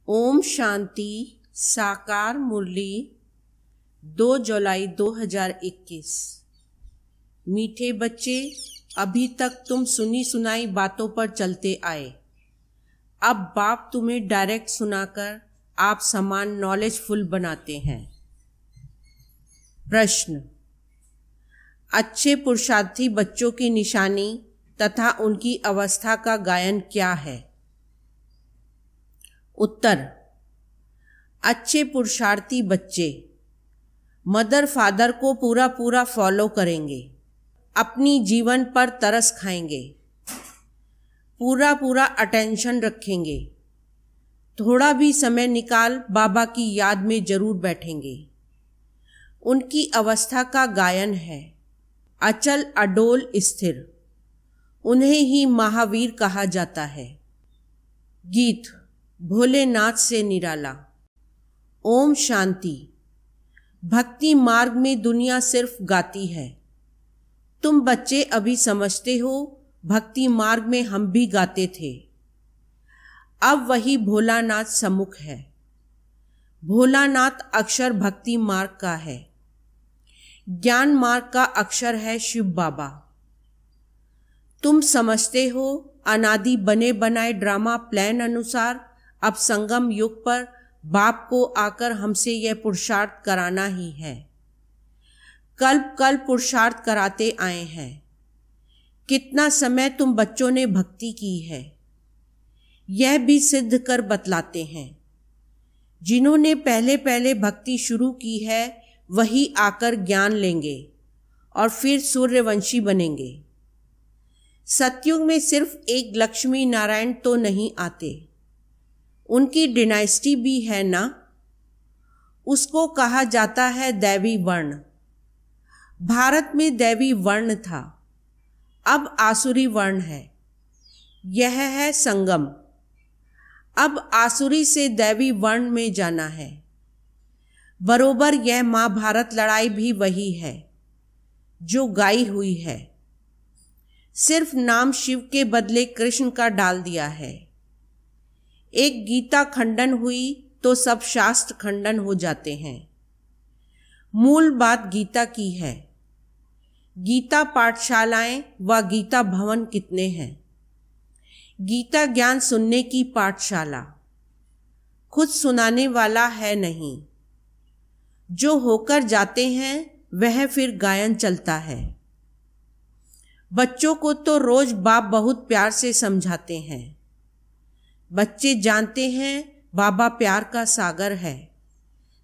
ओम शांति। साकार मुरली 2 जुलाई 2021। मीठे बच्चे, अभी तक तुम सुनी सुनाई बातों पर चलते आए। अब बाप तुम्हें डायरेक्ट सुनाकर आप समान नॉलेजफुल बनाते हैं। प्रश्न: अच्छे पुरुषार्थी बच्चों की निशानी तथा उनकी अवस्था का गायन क्या है? उत्तर: अच्छे पुरुषार्थी बच्चे मदर फादर को पूरा पूरा फॉलो करेंगे, अपनी जीवन पर तरस खाएंगे, पूरा पूरा अटेंशन रखेंगे, थोड़ा भी समय निकाल बाबा की याद में जरूर बैठेंगे। उनकी अवस्था का गायन है अचल अडोल स्थिर। उन्हें ही महावीर कहा जाता है। गीत भोलेनाथ से निराला। ओम शांति। भक्ति मार्ग में दुनिया सिर्फ गाती है। तुम बच्चे अभी समझते हो भक्ति मार्ग में हम भी गाते थे। अब वही भोलानाथ सम्मुख है। भोलानाथ अक्षर भक्ति मार्ग का है। ज्ञान मार्ग का अक्षर है शिव बाबा। तुम समझते हो अनादि बने बनाए ड्रामा प्लान अनुसार अब संगम युग पर बाप को आकर हमसे यह पुरुषार्थ कराना ही है। कल्प कल्प पुरुषार्थ कराते आए हैं। कितना समय तुम बच्चों ने भक्ति की है, यह भी सिद्ध कर बतलाते हैं। जिन्होंने पहले पहले भक्ति शुरू की है वही आकर ज्ञान लेंगे और फिर सूर्यवंशी बनेंगे। सतयुग में सिर्फ एक लक्ष्मी नारायण तो नहीं आते, उनकी डिनाइस्टी भी है ना। उसको कहा जाता है दैवी वर्ण। भारत में दैवी वर्ण था, अब आसुरी वर्ण है। यह है संगम। अब आसुरी से दैवी वर्ण में जाना है। बरोबर यह महाभारत लड़ाई भी वही है जो गाई हुई है। सिर्फ नाम शिव के बदले कृष्ण का डाल दिया है। एक गीता खंडन हुई तो सब शास्त्र खंडन हो जाते हैं। मूल बात गीता की है। गीता पाठशालाएं व गीता भवन कितने हैं? गीता ज्ञान सुनने की पाठशाला, खुद सुनाने वाला है नहीं। जो होकर जाते हैं वह फिर गायन चलता है। बच्चों को तो रोज बाप बहुत प्यार से समझाते हैं। बच्चे जानते हैं बाबा प्यार का सागर है,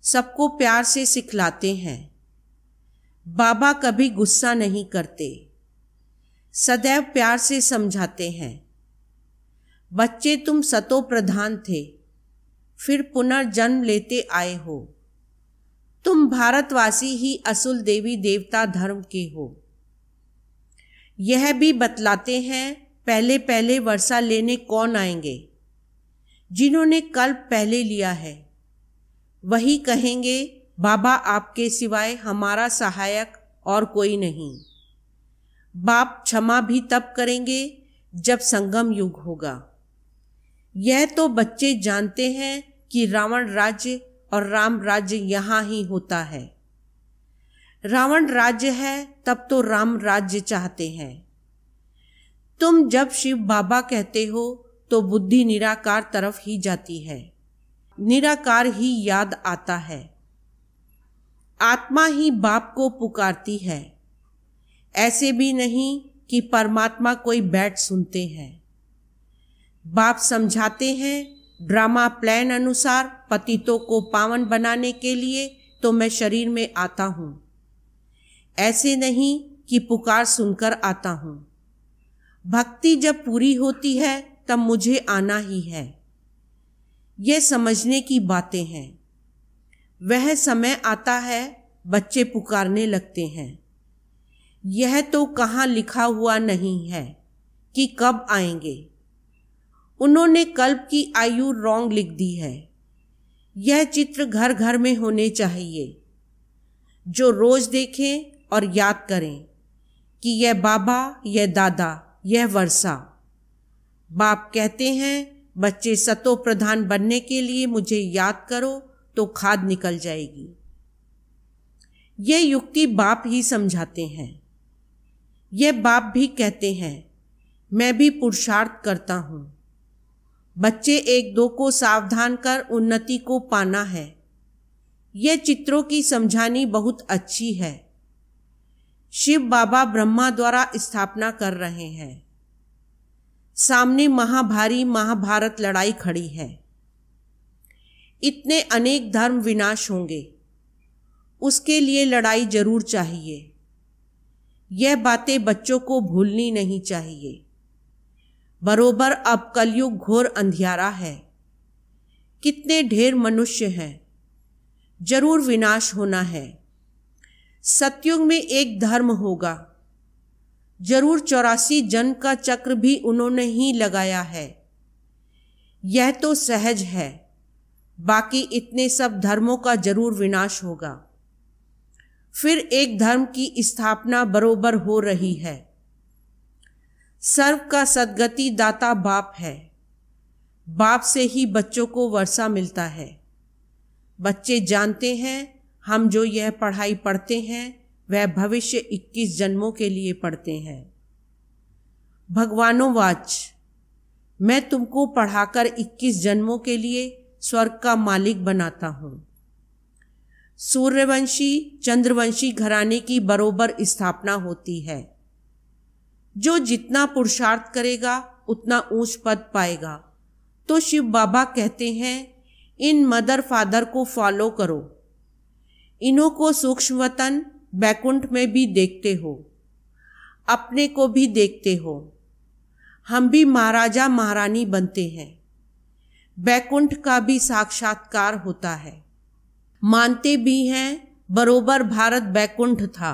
सबको प्यार से सिखलाते हैं। बाबा कभी गुस्सा नहीं करते, सदैव प्यार से समझाते हैं। बच्चे तुम सतो प्रधान थे, फिर पुनर्जन्म लेते आए हो। तुम भारतवासी ही असुल देवी देवता धर्म के हो। यह भी बतलाते हैं पहले पहले वर्षा लेने कौन आएंगे। जिन्होंने कल्प पहले लिया है वही कहेंगे बाबा आपके सिवाय हमारा सहायक और कोई नहीं। बाप क्षमा भी तब करेंगे जब संगम युग होगा। यह तो बच्चे जानते हैं कि रावण राज्य और राम राज्य यहाँ ही होता है। रावण राज्य है तब तो राम राज्य चाहते हैं। तुम जब शिव बाबा कहते हो तो बुद्धि निराकार तरफ ही जाती है। निराकार ही याद आता है। आत्मा ही बाप को पुकारती है। ऐसे भी नहीं कि परमात्मा कोई बैठ सुनते हैं। बाप समझाते हैं ड्रामा प्लान अनुसार पतितों को पावन बनाने के लिए तो मैं शरीर में आता हूँ। ऐसे नहीं कि पुकार सुनकर आता हूँ। भक्ति जब पूरी होती है तब मुझे आना ही है। ये समझने की बातें हैं। वह समय आता है बच्चे पुकारने लगते हैं। यह तो कहाँ लिखा हुआ नहीं है कि कब आएंगे। उन्होंने कल्प की आयु रॉन्ग लिख दी है। यह चित्र घर घर में होने चाहिए, जो रोज देखें और याद करें कि यह बाबा, यह दादा, यह वर्षा। बाप कहते हैं बच्चे सतो प्रधान बनने के लिए मुझे याद करो तो खाद निकल जाएगी। ये युक्ति बाप ही समझाते हैं। ये बाप भी कहते हैं मैं भी पुरुषार्थ करता हूँ। बच्चे एक दो को सावधान कर उन्नति को पाना है। ये चित्रों की समझानी बहुत अच्छी है। शिव बाबा ब्रह्मा द्वारा स्थापना कर रहे हैं। सामने महाभारी महाभारत लड़ाई खड़ी है। इतने अनेक धर्म विनाश होंगे, उसके लिए लड़ाई जरूर चाहिए। यह बातें बच्चों को भूलनी नहीं चाहिए। बरोबर अब कलयुग घोर अंधियारा है। कितने ढेर मनुष्य हैं, जरूर विनाश होना है। सतयुग में एक धर्म होगा, जरूर 84 जन्म का चक्र भी उन्होंने ही लगाया है। यह तो सहज है, बाकी इतने सब धर्मों का जरूर विनाश होगा। फिर एक धर्म की स्थापना बरोबर हो रही है। सर्व का सद्गति दाता बाप है। बाप से ही बच्चों को वर्षा मिलता है। बच्चे जानते हैं हम जो यह पढ़ाई पढ़ते हैं वह भविष्य 21 जन्मों के लिए पढ़ते हैं। भगवानोवाच, मैं तुमको पढ़ाकर 21 जन्मों के लिए स्वर्ग का मालिक बनाता हूँ। सूर्यवंशी चंद्रवंशी घराने की बरोबर स्थापना होती है। जो जितना पुरुषार्थ करेगा उतना ऊंच पद पाएगा। तो शिव बाबा कहते हैं इन मदर फादर को फॉलो करो। इन्हों को सूक्ष्म वतन बैकुंठ में भी देखते हो, अपने को भी देखते हो। हम भी महाराजा महारानी बनते हैं। बैकुंठ का भी साक्षात्कार होता है। मानते भी हैं बरोबर भारत बैकुंठ था।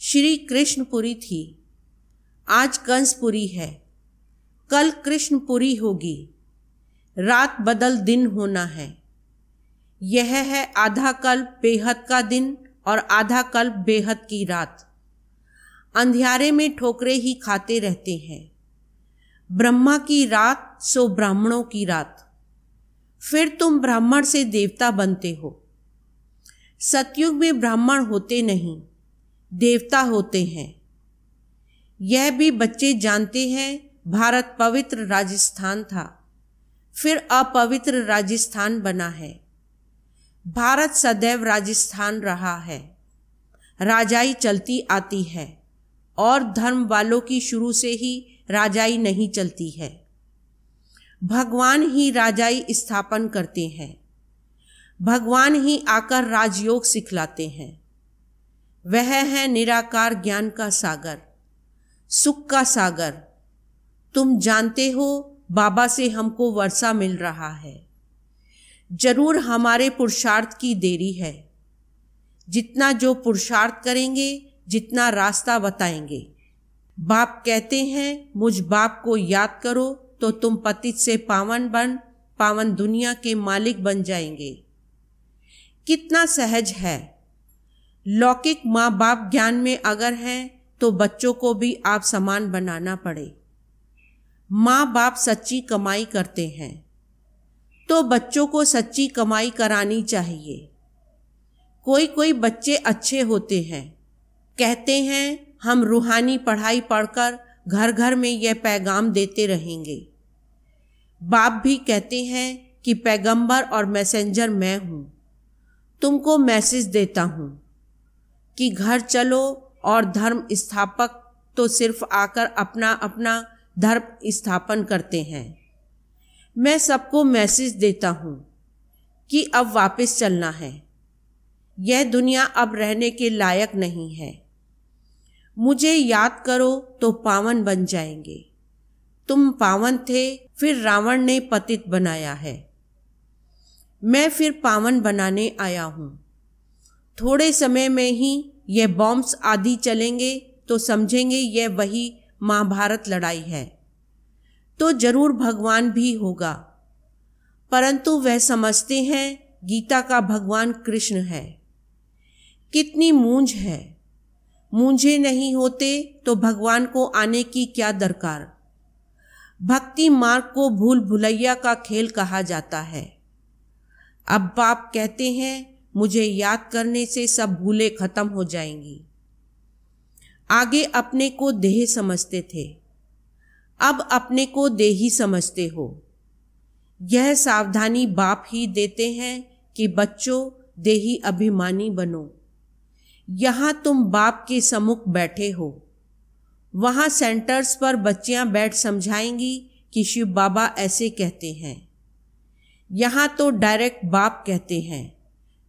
श्री कृष्णपुरी थी, आज कंसपुरी है, कल कृष्णपुरी होगी। रात बदल दिन होना है। यह है आधा कल्प बेहद का दिन और आधा कल्प बेहद की रात। अंधियारे में ठोकरे ही खाते रहते हैं। ब्रह्मा की रात सो ब्राह्मणों की रात। फिर तुम ब्राह्मण से देवता बनते हो। सतयुग में ब्राह्मण होते नहीं, देवता होते हैं। यह भी बच्चे जानते हैं। भारत पवित्र राजस्थान था, फिर अपवित्र राजस्थान बना है। भारत सदैव राजस्थान रहा है। राजाई चलती आती है और धर्म वालों की शुरू से ही राजाई नहीं चलती है। भगवान ही राजाई स्थापन करते हैं। भगवान ही आकर राजयोग सिखलाते हैं। वह है निराकार ज्ञान का सागर, सुख का सागर। तुम जानते हो बाबा से हमको वर्षा मिल रहा है। जरूर हमारे पुरुषार्थ की देरी है। जितना जो पुरुषार्थ करेंगे, जितना रास्ता बताएंगे। बाप कहते हैं मुझ बाप को याद करो तो तुम पतित से पावन बन पावन दुनिया के मालिक बन जाएंगे। कितना सहज है। लौकिक माँ बाप ज्ञान में अगर हैं तो बच्चों को भी आप समान बनाना पड़े। माँ बाप सच्ची कमाई करते हैं तो बच्चों को सच्ची कमाई करानी चाहिए। कोई कोई बच्चे अच्छे होते हैं, कहते हैं हम रूहानी पढ़ाई पढ़कर घर घर में यह पैगाम देते रहेंगे। बाप भी कहते हैं कि पैगंबर और मैसेंजर मैं हूँ। तुमको मैसेज देता हूँ कि घर चलो और धर्म स्थापक तो सिर्फ आकर अपना अपना धर्म स्थापन करते हैं। मैं सबको मैसेज देता हूँ कि अब वापस चलना है। यह दुनिया अब रहने के लायक नहीं है। मुझे याद करो तो पावन बन जाएंगे। तुम पावन थे, फिर रावण ने पतित बनाया है। मैं फिर पावन बनाने आया हूँ। थोड़े समय में ही यह बॉम्ब्स आदि चलेंगे तो समझेंगे यह वही महाभारत लड़ाई है। तो जरूर भगवान भी होगा, परंतु वह समझते हैं गीता का भगवान कृष्ण है। कितनी मूंझ है। मूंझे नहीं होते तो भगवान को आने की क्या दरकार। भक्ति मार्ग को भूल भुलैया का खेल कहा जाता है। अब बाप कहते हैं मुझे याद करने से सब भूलें खत्म हो जाएंगी। आगे अपने को देह समझते थे, अब अपने को देही समझते हो। यह सावधानी बाप ही देते हैं कि बच्चों देही अभिमानी बनो। यहाँ तुम बाप के सम्मुख बैठे हो, वहाँ सेंटर्स पर बच्चियाँ बैठ समझाएंगी कि शिव बाबा ऐसे कहते हैं। यहाँ तो डायरेक्ट बाप कहते हैं,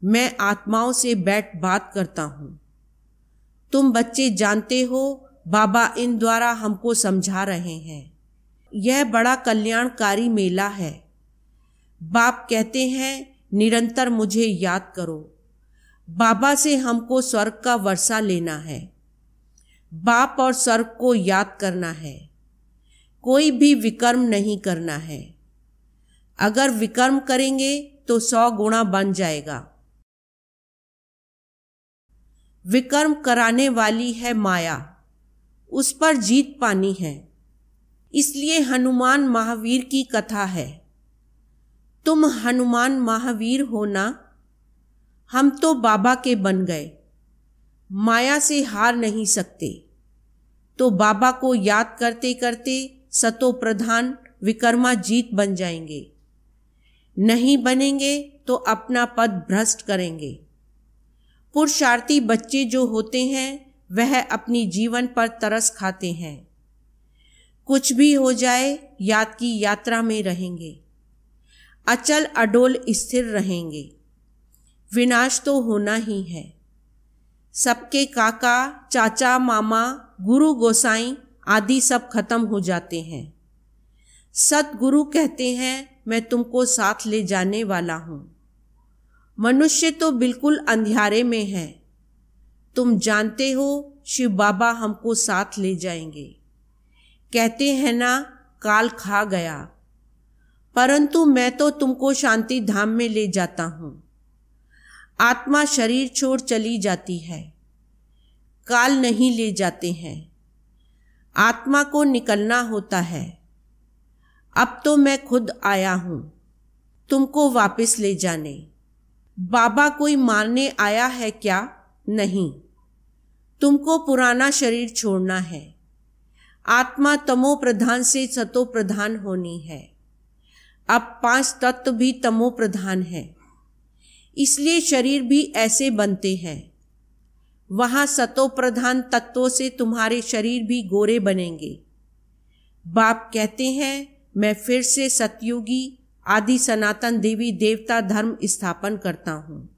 मैं आत्माओं से बैठ बात करता हूँ। तुम बच्चे जानते हो बाबा इन द्वारा हमको समझा रहे हैं। यह बड़ा कल्याणकारी मेला है। बाप कहते हैं निरंतर मुझे याद करो। बाबा से हमको स्वर्ग का वर्षा लेना है। बाप और स्वर्ग को याद करना है। कोई भी विकर्म नहीं करना है। अगर विकर्म करेंगे तो 100 गुणा बन जाएगा। विकर्म कराने वाली है माया, उस पर जीत पानी है। इसलिए हनुमान महावीर की कथा है। तुम हनुमान महावीर हो ना? हम तो बाबा के बन गए, माया से हार नहीं सकते। तो बाबा को याद करते करते सतो प्रधान विकर्मा जीत बन जाएंगे। नहीं बनेंगे तो अपना पद भ्रष्ट करेंगे। पुरुषार्थी बच्चे जो होते हैं वह अपनी जीवन पर तरस खाते हैं। कुछ भी हो जाए याद की यात्रा में रहेंगे, अचल अडोल स्थिर रहेंगे। विनाश तो होना ही है। सबके काका चाचा मामा गुरु गोसाई आदि सब खत्म हो जाते हैं। सतगुरु कहते हैं मैं तुमको साथ ले जाने वाला हूँ। मनुष्य तो बिल्कुल अंधियारे में है। तुम जानते हो शिव बाबा हमको साथ ले जाएंगे। कहते हैं ना काल खा गया, परंतु मैं तो तुमको शांति धाम में ले जाता हूँ। आत्मा शरीर छोड़ चली जाती है, काल नहीं ले जाते हैं। आत्मा को निकलना होता है। अब तो मैं खुद आया हूँ तुमको वापस ले जाने। बाबा कोई मारने आया है क्या? नहीं, तुमको पुराना शरीर छोड़ना है। आत्मा तमो प्रधान से सतो प्रधान होनी है। अब 5 तत्व भी तमो प्रधान है, इसलिए शरीर भी ऐसे बनते हैं। वहाँ सतो प्रधान तत्वों से तुम्हारे शरीर भी गोरे बनेंगे। बाप कहते हैं मैं फिर से सतयुगी आदि सनातन देवी देवता धर्म स्थापन करता हूँ।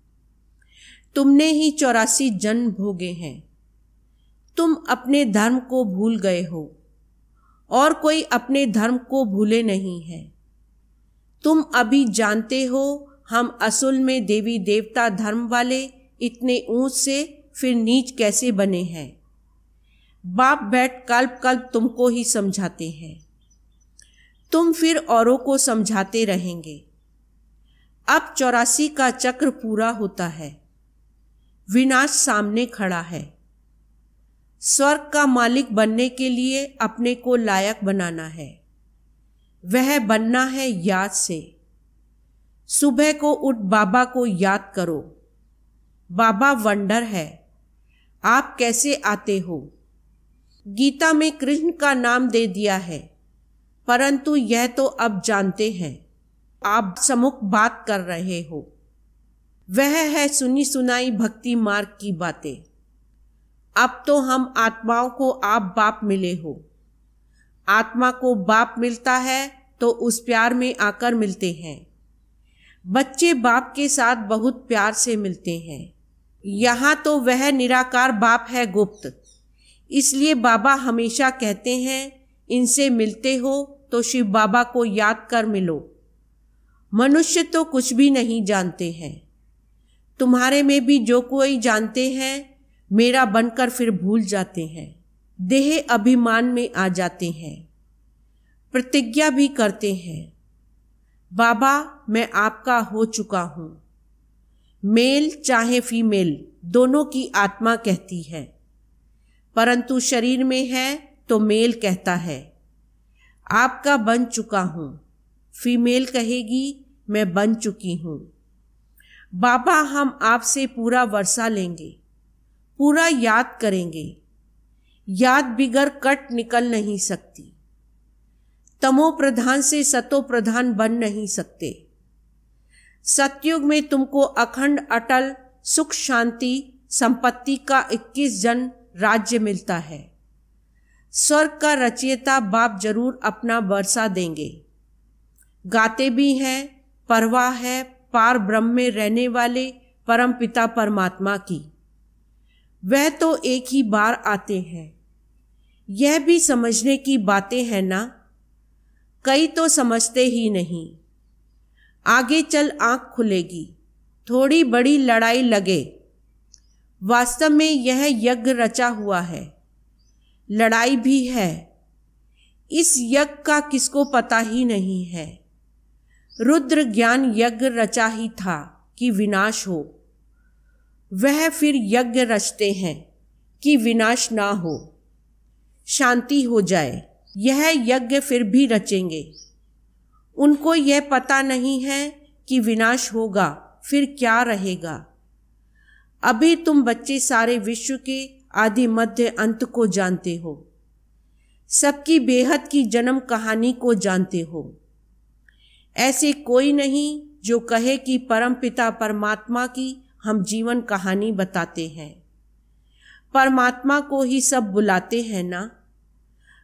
तुमने ही 84 जन्म भोगे हैं। तुम अपने धर्म को भूल गए हो और कोई अपने धर्म को भूले नहीं है। तुम अभी जानते हो हम असल में देवी देवता धर्म वाले इतने ऊंच से फिर नीच कैसे बने हैं। बाप बैठ कल्प कल्प तुमको ही समझाते हैं। तुम फिर औरों को समझाते रहेंगे। अब 84 का चक्र पूरा होता है। विनाश सामने खड़ा है। स्वर्ग का मालिक बनने के लिए अपने को लायक बनाना है। वह बनना है याद से। सुबह को उठ बाबा को याद करो। बाबा वंडर है। आप कैसे आते हो? गीता में कृष्ण का नाम दे दिया है, परंतु यह तो अब जानते हैं। आप सम्मुख बात कर रहे हो। वह है सुनी सुनाई भक्ति मार्ग की बातें। अब तो हम आत्माओं को आप बाप मिले हो। आत्मा को बाप मिलता है तो उस प्यार में आकर मिलते हैं। बच्चे बाप के साथ बहुत प्यार से मिलते हैं। यहाँ तो वह निराकार बाप है गुप्त। इसलिए बाबा हमेशा कहते हैं इनसे मिलते हो तो शिव बाबा को याद कर मिलो। मनुष्य तो कुछ भी नहीं जानते हैं। तुम्हारे में भी जो कोई जानते हैं मेरा बनकर फिर भूल जाते हैं। देह अभिमान में आ जाते हैं। प्रतिज्ञा भी करते हैं बाबा मैं आपका हो चुका हूँ। मेल चाहे फीमेल दोनों की आत्मा कहती है, परंतु शरीर में है तो मेल कहता है। आपका बन चुका हूँ। फीमेल कहेगी मैं बन चुकी हूँ। बाबा हम आपसे पूरा वर्षा लेंगे, पूरा याद करेंगे। याद बिगर कट निकल नहीं सकती। तमो प्रधान से सतो प्रधान बन नहीं सकते। सतयुग में तुमको अखंड अटल सुख शांति संपत्ति का 21 जन राज्य मिलता है। स्वर्ग का रचयिता बाप जरूर अपना वर्षा देंगे। गाते भी हैं, परवाह है पार ब्रह्म में रहने वाले परम पिता परमात्मा की। वह तो एक ही बार आते हैं। यह भी समझने की बातें हैं ना, कई तो समझते ही नहीं। आगे चल आंख खुलेगी, थोड़ी बड़ी लड़ाई लगे। वास्तव में यह यज्ञ रचा हुआ है, लड़ाई भी है। इस यज्ञ का किसको पता ही नहीं है। रुद्र ज्ञान यज्ञ रचा ही था कि विनाश हो। वह फिर यज्ञ रचते हैं कि विनाश ना हो, शांति हो जाए। यह यज्ञ फिर भी रचेंगे। उनको यह पता नहीं है कि विनाश होगा फिर क्या रहेगा। अभी तुम बच्चे सारे विश्व के आदि मध्य अंत को जानते हो, सबकी बेहद की जन्म कहानी को जानते हो। ऐसे कोई नहीं जो कहे कि परम पिता परमात्मा की हम जीवन कहानी बताते हैं। परमात्मा को ही सब बुलाते हैं ना,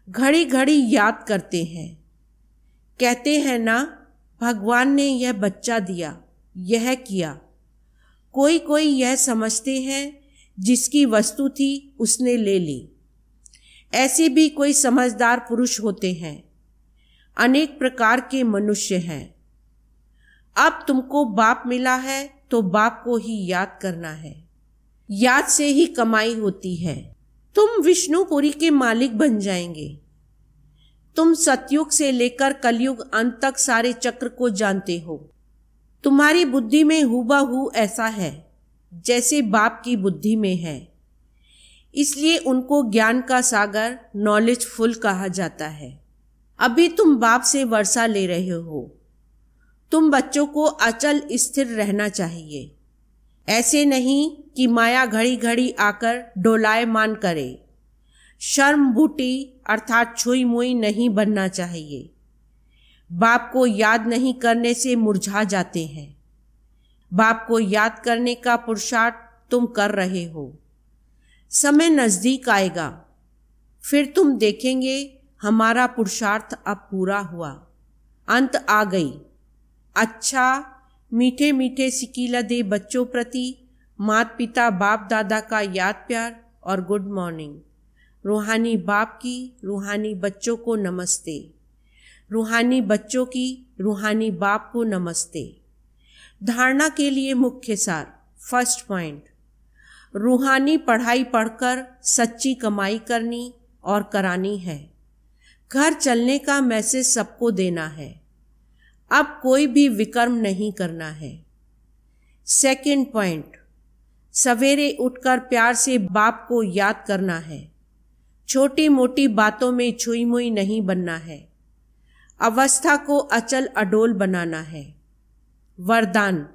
घड़ी घड़ी याद करते हैं। कहते हैं ना भगवान ने यह बच्चा दिया, यह किया। कोई कोई यह समझते हैं जिसकी वस्तु थी उसने ले ली। ऐसे भी कोई समझदार पुरुष होते हैं। अनेक प्रकार के मनुष्य हैं। अब तुमको बाप मिला है तो बाप को ही याद करना है। याद से ही कमाई होती है। तुम विष्णुपुरी के मालिक बन जाएंगे। तुम सतयुग से लेकर कलयुग अंत तक सारे चक्र को जानते हो। तुम्हारी बुद्धि में हूबहू ऐसा है जैसे बाप की बुद्धि में है। इसलिए उनको ज्ञान का सागर नॉलेजफुल कहा जाता है। अभी तुम बाप से वर्षा ले रहे हो। तुम बच्चों को अचल स्थिर रहना चाहिए। ऐसे नहीं कि माया घड़ी घड़ी आकर डोलायमान करे। शर्म बूटी अर्थात छुई मुई नहीं बनना चाहिए। बाप को याद नहीं करने से मुरझा जाते हैं। बाप को याद करने का पुरुषार्थ तुम कर रहे हो। समय नजदीक आएगा, फिर तुम देखेंगे हमारा पुरुषार्थ अब पूरा हुआ, अंत आ गई। अच्छा मीठे मीठे सिकीला दे बच्चों प्रति माता पिता बाप दादा का याद प्यार और गुड मॉर्निंग। रूहानी बाप की रूहानी बच्चों को नमस्ते। रूहानी बच्चों की रूहानी बाप को नमस्ते। धारणा के लिए मुख्य सार। फर्स्ट पॉइंट, रूहानी पढ़ाई पढ़कर सच्ची कमाई करनी और करानी है। घर चलने का मैसेज सबको देना है। अब कोई भी विकर्म नहीं करना है। सेकंड पॉइंट, सवेरे उठकर प्यार से बाप को याद करना है। छोटी मोटी बातों में छुई मुई नहीं बनना है। अवस्था को अचल अडोल बनाना है। वरदान,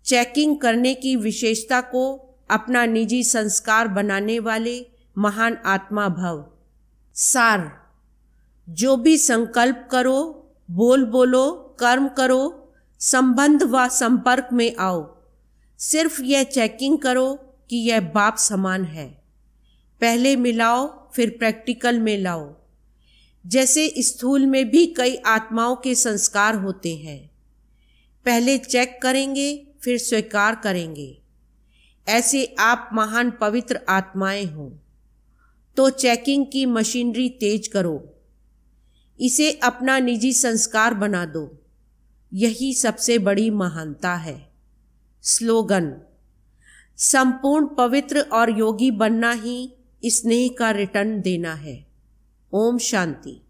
चेकिंग करने की विशेषता को अपना निजी संस्कार बनाने वाले महान आत्मा भव। सार, जो भी संकल्प करो, बोलो, कर्म करो, संबंध व संपर्क में आओ, सिर्फ यह चेकिंग करो कि यह बाप समान है। पहले मिलाओ फिर प्रैक्टिकल में लाओ। जैसे स्थूल में भी कई आत्माओं के संस्कार होते हैं। पहले चेक करेंगे फिर स्वीकार करेंगे। ऐसे आप महान पवित्र आत्माएं हो तो चेकिंग की मशीनरी तेज करो। इसे अपना निजी संस्कार बना दो। यही सबसे बड़ी महानता है। स्लोगन, संपूर्ण पवित्र और योगी बनना ही स्नेह का रिटर्न देना है। ओम शांति।